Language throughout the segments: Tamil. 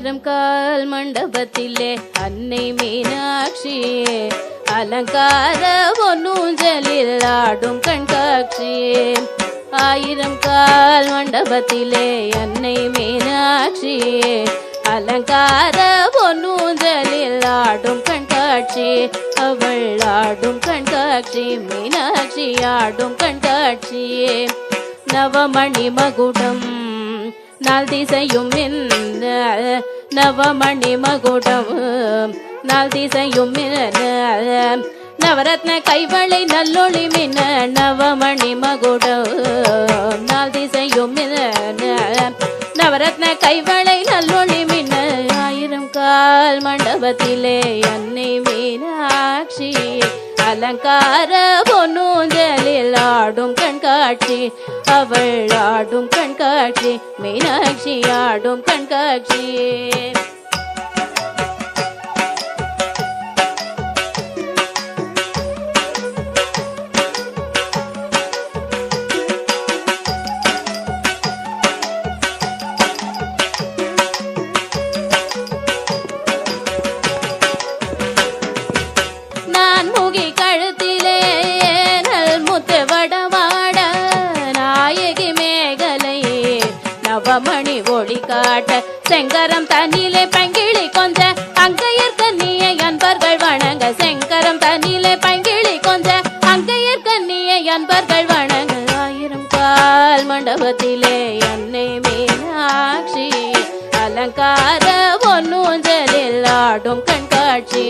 ஆயிரம் கால் மண்டபத்திலே அன்னை மீனாட்சியே அலங்கார பொன்னூஞ்சலில் ஆடும் கண்காட்சியே. ஆயிரம் கால் மண்டபத்திலே அன்னை மீனாட்சியே அலங்கார பொன்னூஞ்சலில் ஆடும் கண்காட்சி. அவள் ஆடும் கண்காட்சி மீனாட்சி ஆடும் கண்காட்சியே. நவமணி மகுடம் நாள் திசையும் நவமணி மகுடம் நாள் திசையும் நவரத்ன கைவளை நல்லொளி மின்ன நவமணி மகுடம் நாள் திசையும் நவரத்ன கைவளை நல்லொளி மின்ன. ஆயிரம் கால் மண்டபத்திலே அன்னை மீனாட்சி அலங்கார பொன்னூஞ்சலில் ஆடும் கண்காட்சி. அவள் ஆடும் கண்காட்சி மீனாட்சி ஆடும் கண்காட்சியே. நவமணி ஒளி காட்ட செங்கரம் தண்ணிலே பங்கிழி கொஞ்ச அங்கையர் கண்ணியை அன்பர்கள் வணங்க. செங்கரம் தண்ணிலே பங்கிழி கொஞ்ச அங்கையர் கண்ணியை அன்பர்கள் வணங்க. ஆயிரம் கால் மண்டபத்திலே அன்னை மீனாட்சி அலங்கார பொன்னூஞ்சலில் ஆடும் கண்காட்சி.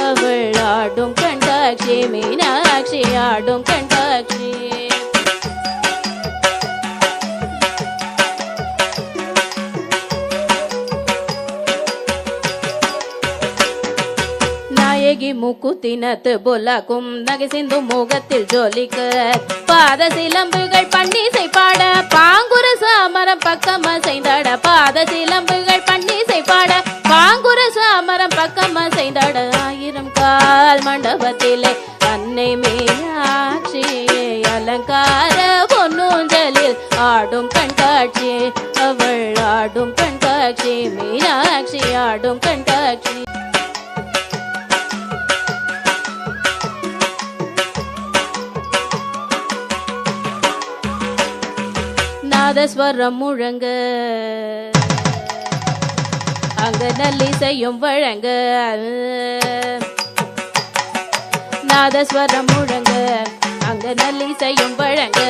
அவள் ஆடும் கண்காட்சி மீனாட்சி ஆடும் கண்காட்சி. நாயகி மூக்குத்தினத்து பொல்லாக்கும் நகை சிந்து முகத்தில் ஜோலிக்க பாத சிலம்புகள் பன்னிசை பாட பாங்குர சாமரம் பக்கம் அசைந்தாட. பாத சிலம்புகள் பன்னிசை பாட பாங்குர சாமரம் பக்கம் அசைந்தாட. ஆயிரம் கால் மண்டபத்திலே அன்னை மீனாட்சி அலங்கார பொன்னூஞ்சலில் ஆடும் கண்காட்சி. அவள் ஆடும் கண்காட்சி மீனாட்சி ஆடும் கண்காட்சி. நாதஸ்வரம் முழங்க அங்க நல்லிசையும் வழங்க. நாதஸ்வரம் முழங்க அங்க நல்லிசையும் வழங்க.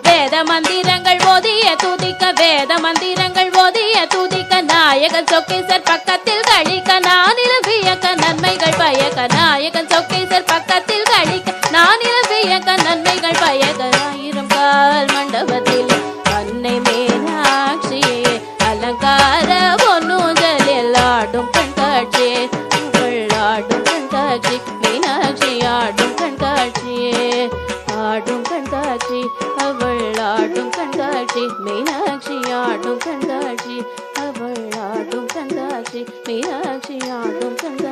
வேத மந்திரங்கள் ஓதிய துதிக்க வேத மந்திரங்கள் ஓதிய துதிக்க நாயகன் சொக்கேசர் பக்கத்தில் கழிக்க நானில வியக்க நன்மைகள் பயக்க. நாயகன் சொக்கேசர் பக்கத்தில் கழிக்க நானில வியக்க நன்மைகள் பயக்க. ஆயிரம் கால் மண்டபத்தில் அன்னை மீனாட்சி அலங்கார பொன்னூஞ்சலில் ஆடும் கண்காட்சி. அவள் ஆடும் கண்காட்சி மீனாட்சி ஆடும் கண்காட்சியே. ஆடும் கண்காட்சி அவள் ஆடும் கண்காட்சி மீனாட்சி ஆடும் கண்காட்சி. அவள் ஆடும் கண்காட்சி மீனாட்சி ஆடும் கண்காட்சி.